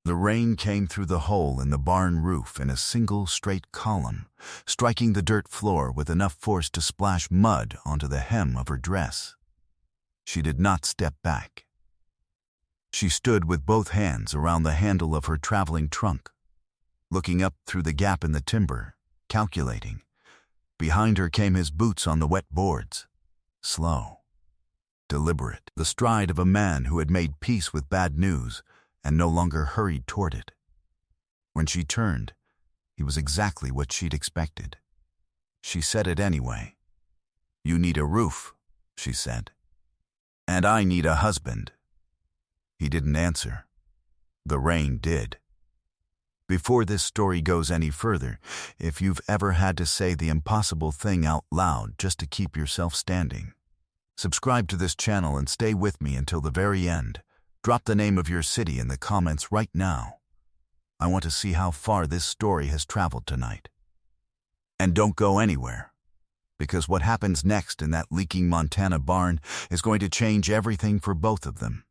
The rain came through the hole in the barn roof in a single straight column, striking the dirt floor with enough force to splash mud onto the hem of her dress. She did not step back. She stood with both hands around the handle of her traveling trunk, looking up through the gap in the timber, calculating. Behind her came his boots on the wet boards, slow, deliberate, the stride of a man who had made peace with bad news and no longer hurried toward it. When she turned, he was exactly what she'd expected. She said it anyway. "You need a roof," she said. "And I need a husband." He didn't answer. The rain did. Before this story goes any further, if you've ever had to say the impossible thing out loud just to keep yourself standing, subscribe to this channel and stay with me until the very end. Drop the name of your city in the comments right now. I want to see how far this story has traveled tonight. And don't go anywhere, because what happens next in that leaking Montana barn is going to change everything for both of them.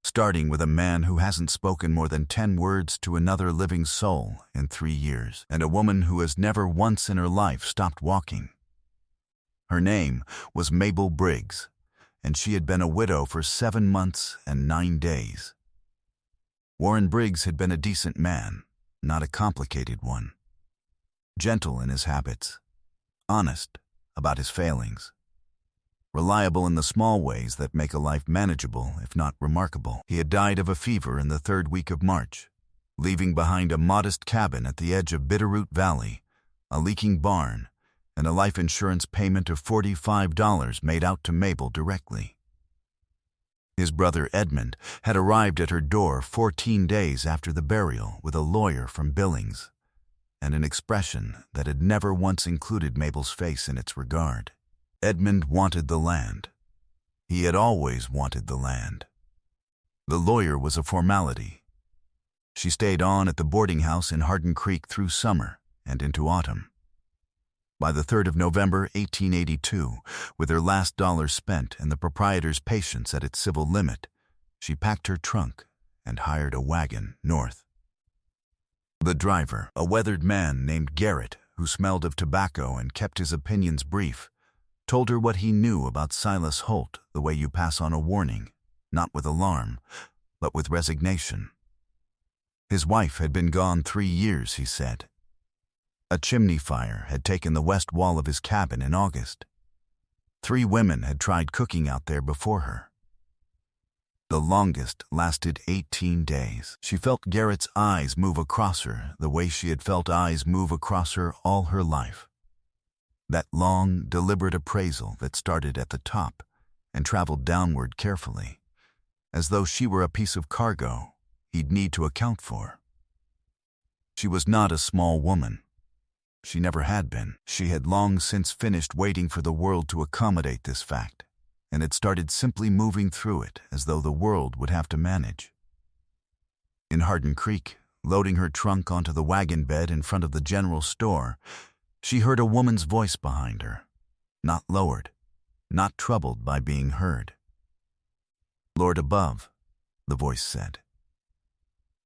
Starting with a man who hasn't spoken more than 10 words to another living soul in 3 years, and a woman who has never once in her life stopped walking. Her name was Mabel Briggs, and she had been a widow for 7 months and 9 days. Warren Briggs had been a decent man, not a complicated one. Gentle in his habits, honest about his failings, reliable in the small ways that make a life manageable, if not remarkable. He had died of a fever in the 3rd week of March, leaving behind a modest cabin at the edge of Bitterroot Valley, a leaking barn, and a life insurance payment of $45 made out to Mabel directly. His brother Edmund had arrived at her door 14 days after the burial with a lawyer from Billings, and an expression that had never once included Mabel's face in its regard. Edmund wanted the land. He had always wanted the land. The lawyer was a formality. She stayed on at the boarding house in Hardin Creek through summer and into autumn. By the 3rd of November, 1882, with her last dollar spent and the proprietor's patience at its civil limit, she packed her trunk and hired a wagon north. The driver, a weathered man named Garrett, who smelled of tobacco and kept his opinions brief, told her what he knew about Silas Holt the way you pass on a warning, not with alarm, but with resignation. His wife had been gone 3 years, he said. A chimney fire had taken the west wall of his cabin in August. 3 women had tried cooking out there before her. The longest lasted 18 days. She felt Garrett's eyes move across her the way she had felt eyes move across her all her life. That long, deliberate appraisal that started at the top and traveled downward carefully, as though she were a piece of cargo he'd need to account for. She was not a small woman. She never had been. She had long since finished waiting for the world to accommodate this fact, and had started simply moving through it as though the world would have to manage. In Hardin Creek, loading her trunk onto the wagon bed in front of the general store, she heard a woman's voice behind her, not lowered, not troubled by being heard. "Lord above," the voice said.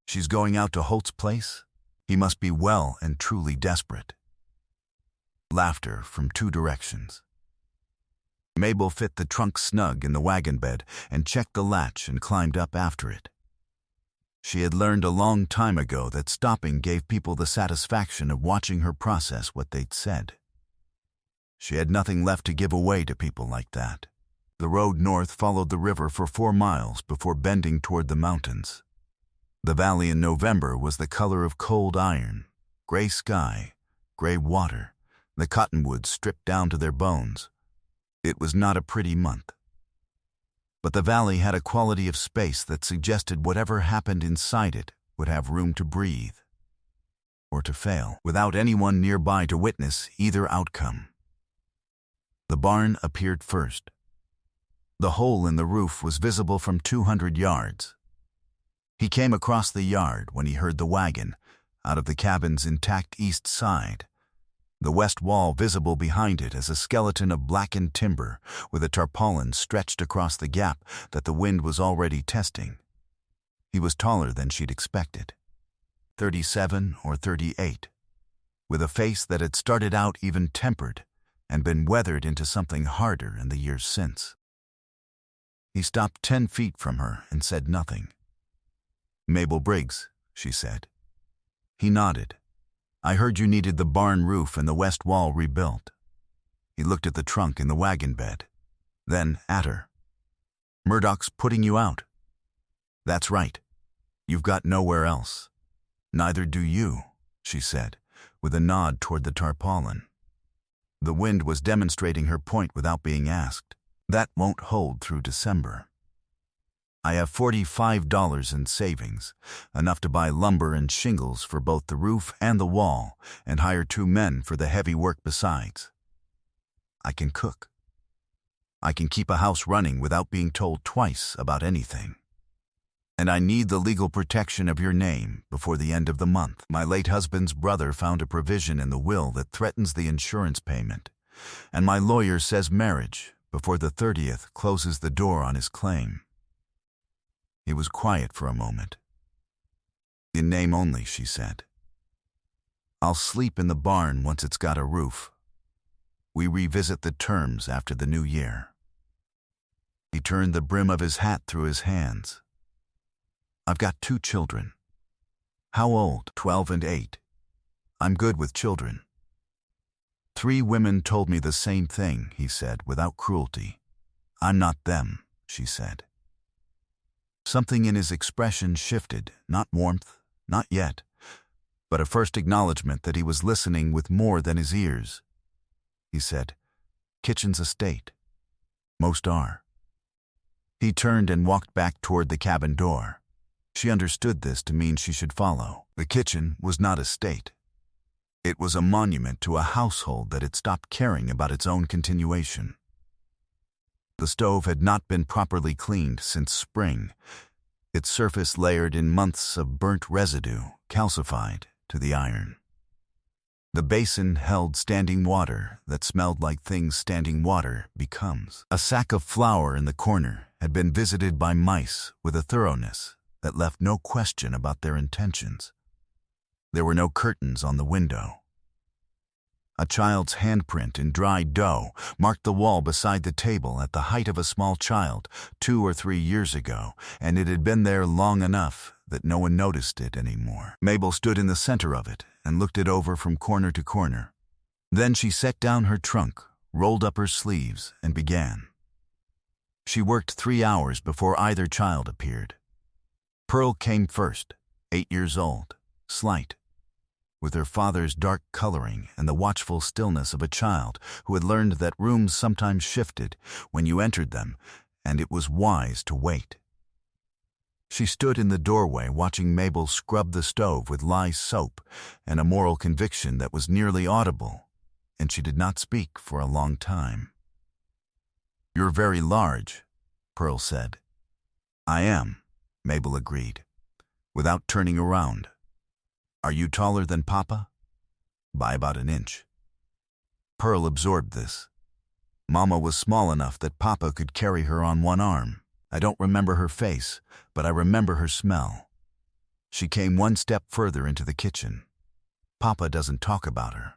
"She's going out to Holt's place? He must be well and truly desperate." Laughter from 2 directions. Mabel fit the trunk snug in the wagon bed and checked the latch and climbed up after it. She had learned a long time ago that stopping gave people the satisfaction of watching her process what they'd said. She had nothing left to give away to people like that. The road north followed the river for 4 miles before bending toward the mountains. The valley in November was the color of cold iron, gray sky, gray water, the cottonwoods stripped down to their bones. It was not a pretty month. But the valley had a quality of space that suggested whatever happened inside it would have room to breathe, or to fail, without anyone nearby to witness either outcome. The barn appeared first. The hole in the roof was visible from 200 yards. He came across the yard when he heard the wagon, out of the cabin's intact east side, the west wall visible behind it as a skeleton of blackened timber with a tarpaulin stretched across the gap that the wind was already testing. He was taller than she'd expected, 37 or 38, with a face that had started out even-tempered and been weathered into something harder in the years since. He stopped 10 feet from her and said nothing. "Mabel Briggs," she said. He nodded. "I heard you needed the barn roof and the west wall rebuilt." He looked at the trunk in the wagon bed, then at her. "Murdoch's putting you out." "That's right. You've got nowhere else." "Neither do you," she said, with a nod toward the tarpaulin. The wind was demonstrating her point without being asked. "That won't hold through December. I have $45 in savings, enough to buy lumber and shingles for both the roof and the wall, and hire 2 men for the heavy work besides. I can cook. I can keep a house running without being told twice about anything. And I need the legal protection of your name before the end of the month. My late husband's brother found a provision in the will that threatens the insurance payment, and my lawyer says marriage before the 30th closes the door on his claim." He was quiet for a moment. "In name only," she said. "I'll sleep in the barn once it's got a roof. We revisit the terms after the new year." He turned the brim of his hat through his hands. "I've got 2 children. How old?" 12 and 8. "I'm good with children." 3 women told me the same thing," he said, without cruelty. "I'm not them," she said. Something in his expression shifted, not warmth, not yet, but a first acknowledgement that he was listening with more than his ears. He said, "Kitchen's a state. Most are." He turned and walked back toward the cabin door. She understood this to mean she should follow. The kitchen was not a state. It was a monument to a household that had stopped caring about its own continuation. The stove had not been properly cleaned since spring, its surface layered in months of burnt residue, calcified to the iron. The basin held standing water that smelled like things standing water becomes. A sack of flour in the corner had been visited by mice with a thoroughness that left no question about their intentions. There were no curtains on the window. A child's handprint in dry dough marked the wall beside the table at the height of a small child 2 or 3 years ago, and it had been there long enough that no one noticed it anymore. Mabel stood in the center of it and looked it over from corner to corner. Then she set down her trunk, rolled up her sleeves, and began. She worked 3 hours before either child appeared. Pearl came first, 8 years old, slight, with her father's dark coloring and the watchful stillness of a child who had learned that rooms sometimes shifted when you entered them, and it was wise to wait. She stood in the doorway watching Mabel scrub the stove with lye soap and a moral conviction that was nearly audible, and she did not speak for a long time. "You're very large," Pearl said. "I am," Mabel agreed, without turning around. "Are you taller than Papa?" "By about an inch." Pearl absorbed this. Mama was small enough that Papa could carry her on one arm. I don't remember her face, but I remember her smell. She came 1 step further into the kitchen. "Papa doesn't talk about her."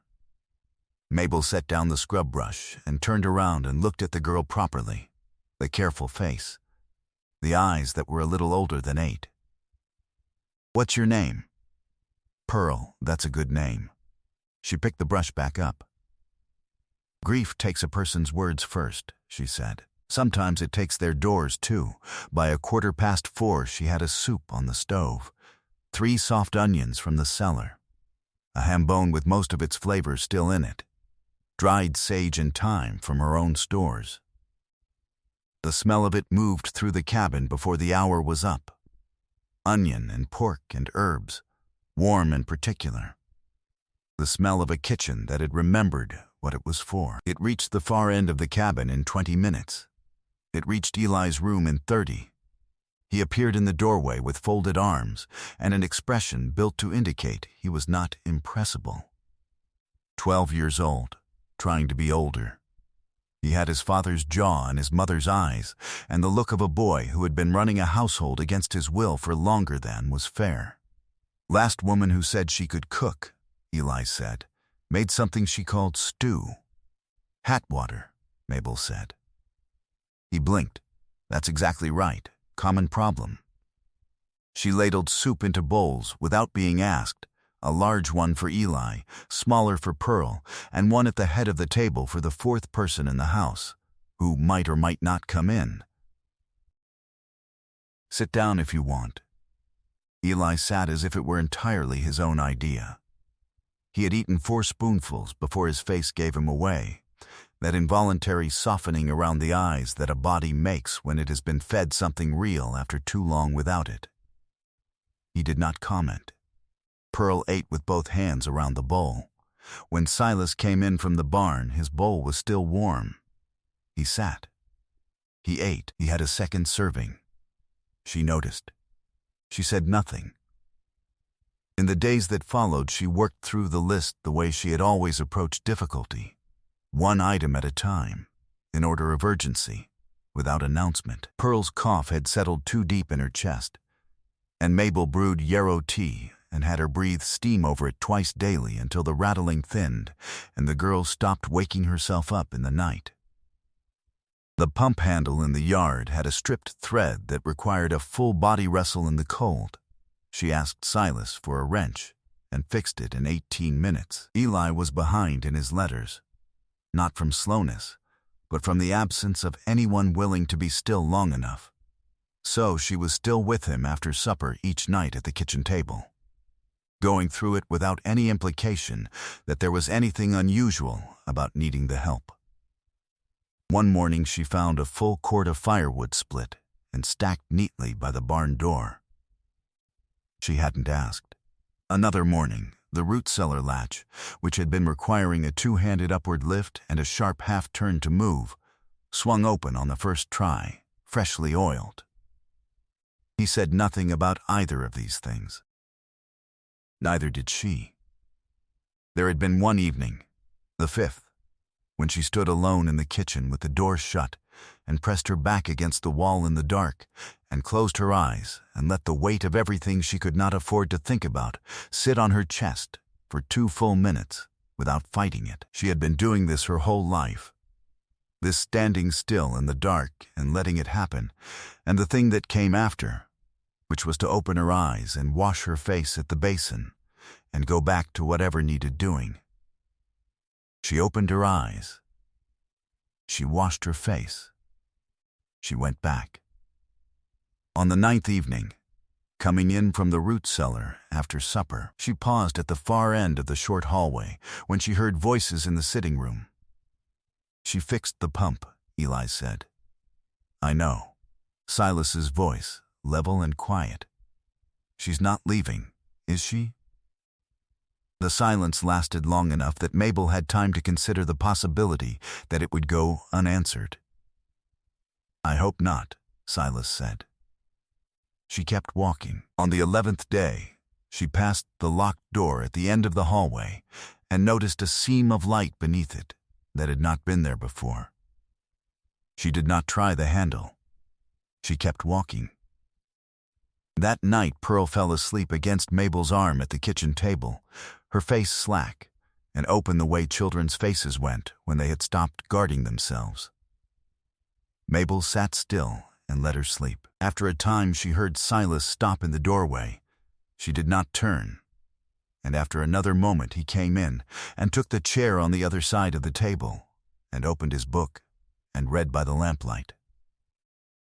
Mabel set down the scrub brush and turned around and looked at the girl properly, the careful face, the eyes that were a little older than 8. "What's your name?" "Pearl, that's a good name." She picked the brush back up. "Grief takes a person's words first," she said. "Sometimes it takes their doors, too." By 4:15 she had a soup on the stove, 3 soft onions from the cellar, a ham bone with most of its flavor still in it, dried sage and thyme from her own stores. The smell of it moved through the cabin before the hour was up. Onion and pork and herbs, warm and particular. The smell of a kitchen that had remembered what it was for. It reached the far end of the cabin in 20 minutes. It reached Eli's room in 30. He appeared in the doorway with folded arms and an expression built to indicate he was not impressible. 12 years old, trying to be older. He had his father's jaw and his mother's eyes, and the look of a boy who had been running a household against his will for longer than was fair. Last woman who said she could cook, Eli said, made something she called stew. Hat water, Mabel said. He blinked. That's exactly right. Common problem. She ladled soup into bowls without being asked, a large one for Eli, smaller for Pearl, and one at the head of the table for the fourth person in the house, who might or might not come in. Sit down if you want. Eli sat as if it were entirely his own idea. He had eaten 4 spoonfuls before his face gave him away, that involuntary softening around the eyes that a body makes when it has been fed something real after too long without it. He did not comment. Pearl ate with both hands around the bowl. When Silas came in from the barn, his bowl was still warm. He sat. He ate. He had a second serving. She noticed. She said nothing. In the days that followed, she worked through the list the way she had always approached difficulty, one item at a time, in order of urgency, without announcement. Pearl's cough had settled too deep in her chest, and Mabel brewed yarrow tea and had her breathe steam over it twice daily until the rattling thinned and the girl stopped waking herself up in the night. The pump handle in the yard had a stripped thread that required a full body wrestle in the cold. She asked Silas for a wrench and fixed it in 18 minutes. Eli was behind in his letters, not from slowness, but from the absence of anyone willing to be still long enough. So she was still with him after supper each night at the kitchen table, going through it without any implication that there was anything unusual about needing the help. One morning she found a full cord of firewood split and stacked neatly by the barn door. She hadn't asked. Another morning, the root cellar latch, which had been requiring a 2-handed upward lift and a sharp half-turn to move, swung open on the first try, freshly oiled. He said nothing about either of these things. Neither did she. There had been one evening, the 5th, when she stood alone in the kitchen with the door shut and pressed her back against the wall in the dark and closed her eyes and let the weight of everything she could not afford to think about sit on her chest for 2 full minutes without fighting it. She had been doing this her whole life. This standing still in the dark and letting it happen, and the thing that came after, which was to open her eyes and wash her face at the basin and go back to whatever needed doing. She opened her eyes. She washed her face. She went back. On the 9th evening, coming in from the root cellar after supper, she paused at the far end of the short hallway when she heard voices in the sitting room. She fixed the pump, Eli said. I know. Silas's voice, level and quiet. She's not leaving, is she? The silence lasted long enough that Mabel had time to consider the possibility that it would go unanswered. I hope not, Silas said. She kept walking. On the 11th day, she passed the locked door at the end of the hallway and noticed a seam of light beneath it that had not been there before. She did not try the handle. She kept walking. That night, Pearl fell asleep against Mabel's arm at the kitchen table, her face slack and open the way children's faces went when they had stopped guarding themselves. Mabel sat still and let her sleep. After a time, she heard Silas stop in the doorway. She did not turn, and after another moment he came in and took the chair on the other side of the table and opened his book and read by the lamplight.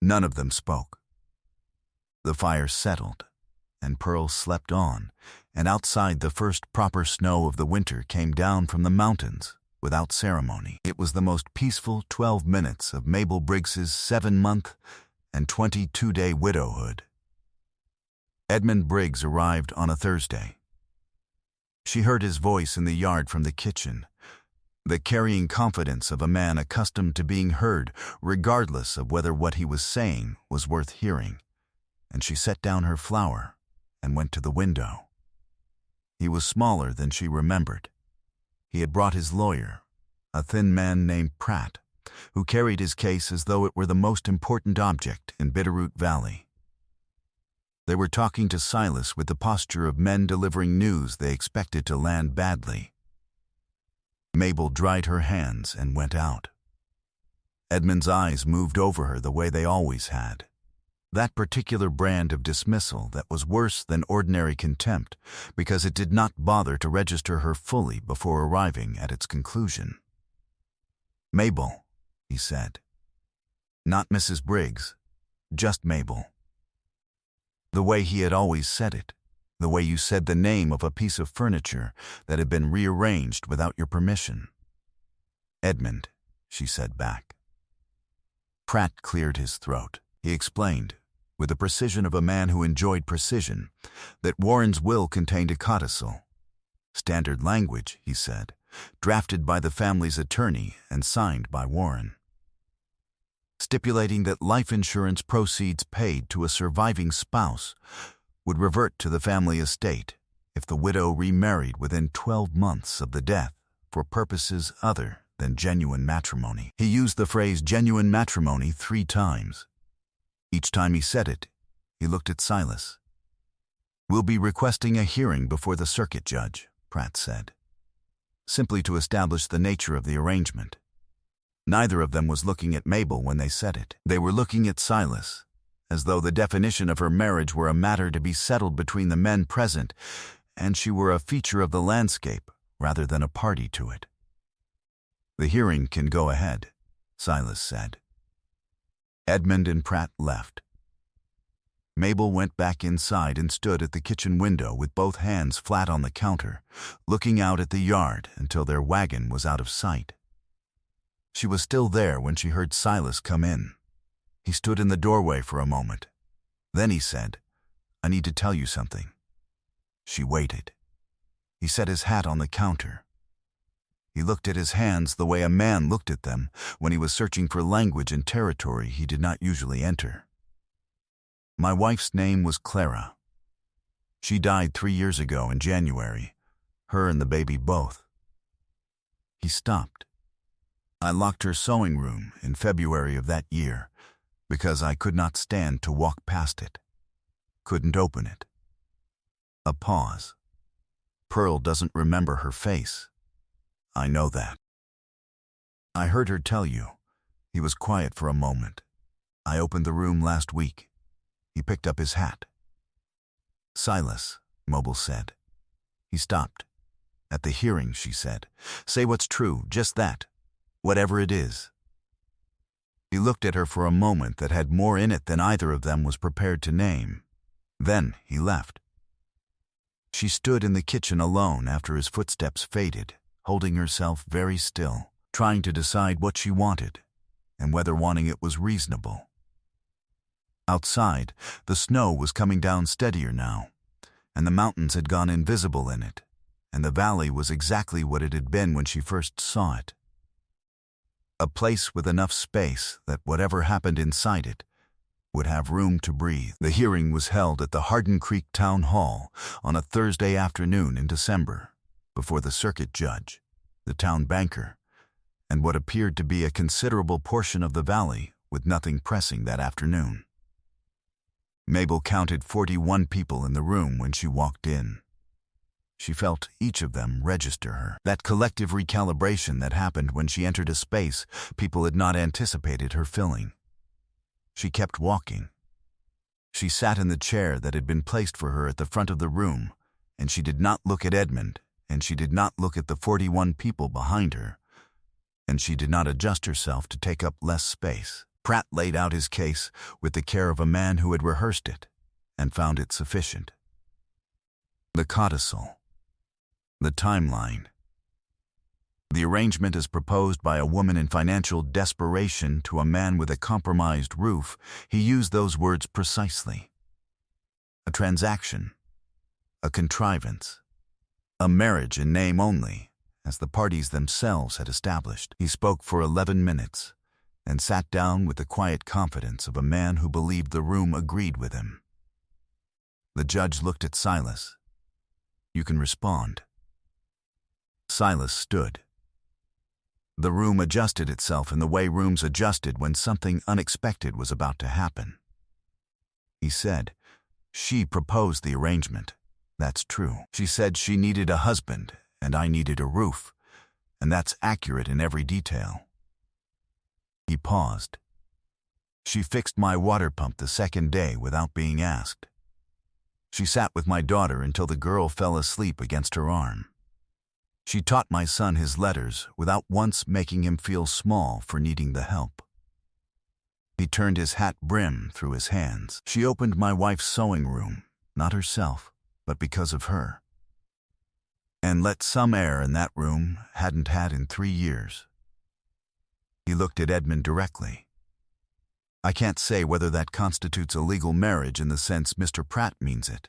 None of them spoke. The fire settled, and Pearl slept on, and outside the first proper snow of the winter came down from the mountains without ceremony. It was the most peaceful 12 minutes of Mabel Briggs's 7-month and 22-day widowhood. Edmund Briggs arrived on a Thursday. She heard his voice in the yard from the kitchen, the carrying confidence of a man accustomed to being heard regardless of whether what he was saying was worth hearing, and she set down her flower and went to the window. He was smaller than she remembered. He had brought his lawyer, a thin man named Pratt, who carried his case as though it were the most important object in Bitterroot Valley. They were talking to Silas with the posture of men delivering news they expected to land badly. Mabel dried her hands and went out. Edmund's eyes moved over her the way they always had. That particular brand of dismissal that was worse than ordinary contempt because it did not bother to register her fully before arriving at its conclusion. "Mabel," he said. "Not Mrs. Briggs, just Mabel." The way he had always said it, the way you said the name of a piece of furniture that had been rearranged without your permission. "Edmund," she said back. Pratt cleared his throat. He explained, with the precision of a man who enjoyed precision, that Warren's will contained a codicil. Standard language, he said, drafted by the family's attorney and signed by Warren, stipulating that life insurance proceeds paid to a surviving spouse would revert to the family estate if the widow remarried within 12 months of the death for purposes other than genuine matrimony. He used the phrase genuine matrimony 3 times. Each time he said it, he looked at Silas. "We'll be requesting a hearing before the circuit judge," Pratt said, simply to establish the nature of the arrangement. Neither of them was looking at Mabel when they said it. They were looking at Silas, as though the definition of her marriage were a matter to be settled between the men present, and she were a feature of the landscape rather than a party to it. "The hearing can go ahead," Silas said. Edmund and Pratt left. Mabel went back inside and stood at the kitchen window with both hands flat on the counter, looking out at the yard until their wagon was out of sight. She was still there when she heard Silas come in. He stood in the doorway for a moment. Then he said, "I need to tell you something." She waited. He set his hat on the counter. He looked at his hands the way a man looked at them when he was searching for language and territory he did not usually enter. "My wife's name was Clara. She died 3 years ago in January, her and the baby both." He stopped. "I locked her sewing room in February of that year because I could not stand to walk past it. Couldn't open it." A pause. "Pearl doesn't remember her face. I know that." "I heard her tell you." He was quiet for a moment. "I opened the room last week." He picked up his hat. "Silas," Mabel said. He stopped. "At the hearing," she said. "Say what's true, just that. Whatever it is." He looked at her for a moment that had more in it than either of them was prepared to name. Then he left. She stood in the kitchen alone after his footsteps faded, holding herself very still, trying to decide what she wanted, and whether wanting it was reasonable. Outside, the snow was coming down steadier now, and the mountains had gone invisible in it, and the valley was exactly what it had been when she first saw it. A place with enough space that whatever happened inside it would have room to breathe. The hearing was held at the Hardin Creek Town Hall on a Thursday afternoon in December, before the circuit judge, the town banker, and what appeared to be a considerable portion of the valley with nothing pressing that afternoon. Mabel counted 41 people in the room when she walked in. She felt each of them register her. That collective recalibration that happened when she entered a space people had not anticipated her filling. She kept walking. She sat in the chair that had been placed for her at the front of the room, and she did not look at Edmund, and she did not look at the 41 people behind her, and she did not adjust herself to take up less space. Pratt laid out his case with the care of a man who had rehearsed it and found it sufficient. The codicil. The timeline. The arrangement as proposed by a woman in financial desperation to a man with a compromised roof, he used those words precisely. A transaction. A contrivance. A marriage in name only, as the parties themselves had established. He spoke for 11 minutes, and sat down with the quiet confidence of a man who believed the room agreed with him. The judge looked at Silas. "You can respond." Silas stood. The room adjusted itself in the way rooms adjusted when something unexpected was about to happen. He said, "She proposed the arrangement. That's true. She said she needed a husband, and I needed a roof, and that's accurate in every detail." He paused. "She fixed my water pump the second day without being asked. She sat with my daughter until the girl fell asleep against her arm. She taught my son his letters without once making him feel small for needing the help." He turned his hat brim through his hands. "She opened my wife's sewing room, not herself, but because of her. And let some air in that room hadn't had in 3 years." He looked at Edmund directly. "I can't say whether that constitutes a legal marriage in the sense Mr. Pratt means it.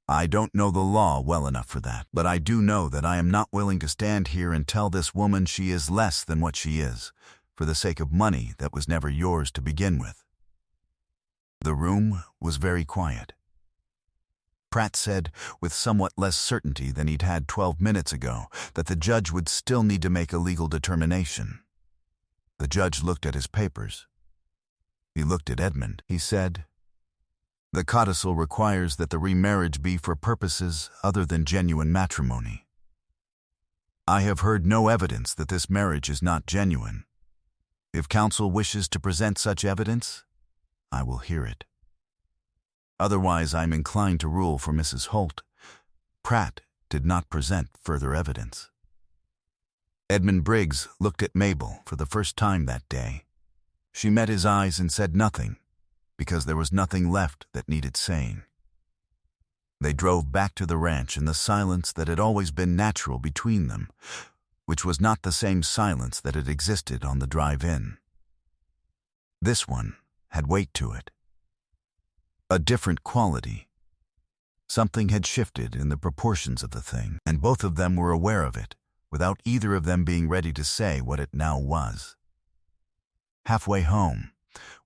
I don't know the law well enough for that, but I do know that I am not willing to stand here and tell this woman she is less than what she is, for the sake of money that was never yours to begin with." The room was very quiet. Pratt said, with somewhat less certainty than he'd had 12 minutes ago, that the judge would still need to make a legal determination. The judge looked at his papers. He looked at Edmund. He said, "The codicil requires that the remarriage be for purposes other than genuine matrimony. I have heard no evidence that this marriage is not genuine. If counsel wishes to present such evidence, I will hear it. Otherwise, I am inclined to rule for Mrs. Holt. Pratt did not present further evidence." Edmund Briggs looked at Mabel for the first time that day. She met his eyes and said nothing, because there was nothing left that needed saying. They drove back to the ranch in the silence that had always been natural between them, which was not the same silence that had existed on the drive-in. This one had weight to it. A different quality. Something had shifted in the proportions of the thing, and both of them were aware of it, without either of them being ready to say what it now was. Halfway home,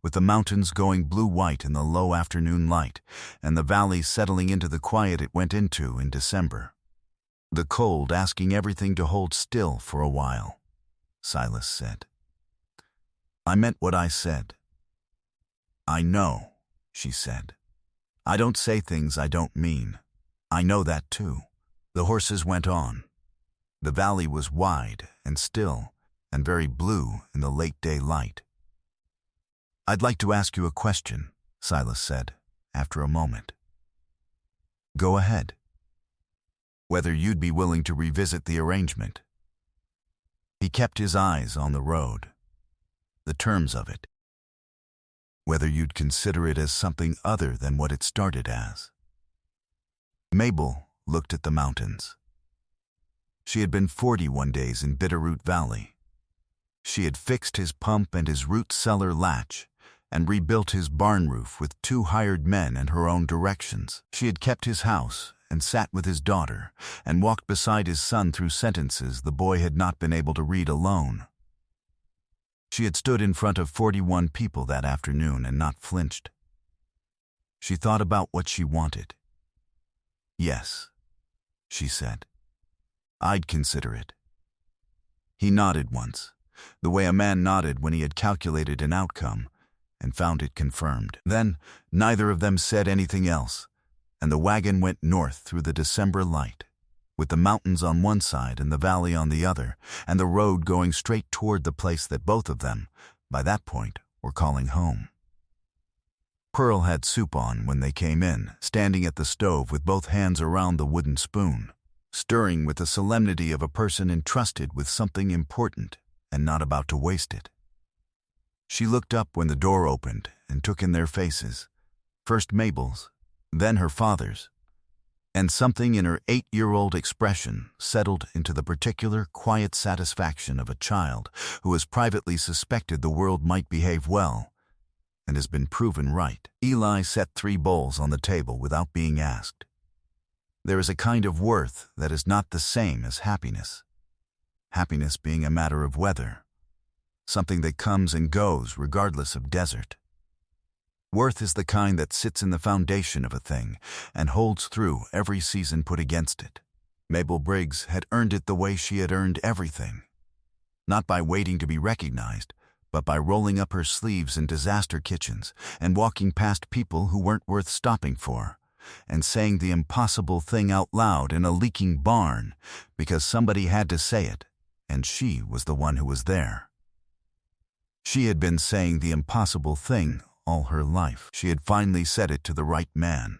with the mountains going blue-white in the low afternoon light, and the valley settling into the quiet it went into in December, the cold asking everything to hold still for a while, Silas said, "I meant what I said." "I know," she said. "I don't say things I don't mean. I know that too." The horses went on. The valley was wide and still and very blue in the late day light. "I'd like to ask you a question," Silas said, after a moment. "Go ahead." "Whether you'd be willing to revisit the arrangement." He kept his eyes on the road. "The terms of it. Whether you'd consider it as something other than what it started as." Mabel looked at the mountains. She had been 41 days in Bitterroot Valley. She had fixed his pump and his root cellar latch, and rebuilt his barn roof with 2 hired men and her own directions. She had kept his house and sat with his daughter and walked beside his son through sentences the boy had not been able to read alone. She had stood in front of 41 people that afternoon and not flinched. She thought about what she wanted. "Yes," she said. "I'd consider it." He nodded once, the way a man nodded when he had calculated an outcome and found it confirmed. Then neither of them said anything else, and the wagon went north through the December light, with the mountains on one side and the valley on the other, and the road going straight toward the place that both of them, by that point, were calling home. Pearl had soup on when they came in, standing at the stove with both hands around the wooden spoon, stirring with the solemnity of a person entrusted with something important and not about to waste it. She looked up when the door opened and took in their faces, first Mabel's, then her father's, and something in her 8-year-old expression settled into the particular quiet satisfaction of a child who has privately suspected the world might behave well and has been proven right. Eli set 3 bowls on the table without being asked. There is a kind of worth that is not the same as happiness, happiness being a matter of weather, something that comes and goes regardless of desert. Worth is the kind that sits in the foundation of a thing and holds through every season put against it. Mabel Briggs had earned it the way she had earned everything, not by waiting to be recognized, but by rolling up her sleeves in disaster kitchens and walking past people who weren't worth stopping for, and saying the impossible thing out loud in a leaking barn because somebody had to say it, and she was the one who was there. She had been saying the impossible thing all her life. She had finally said it to the right man.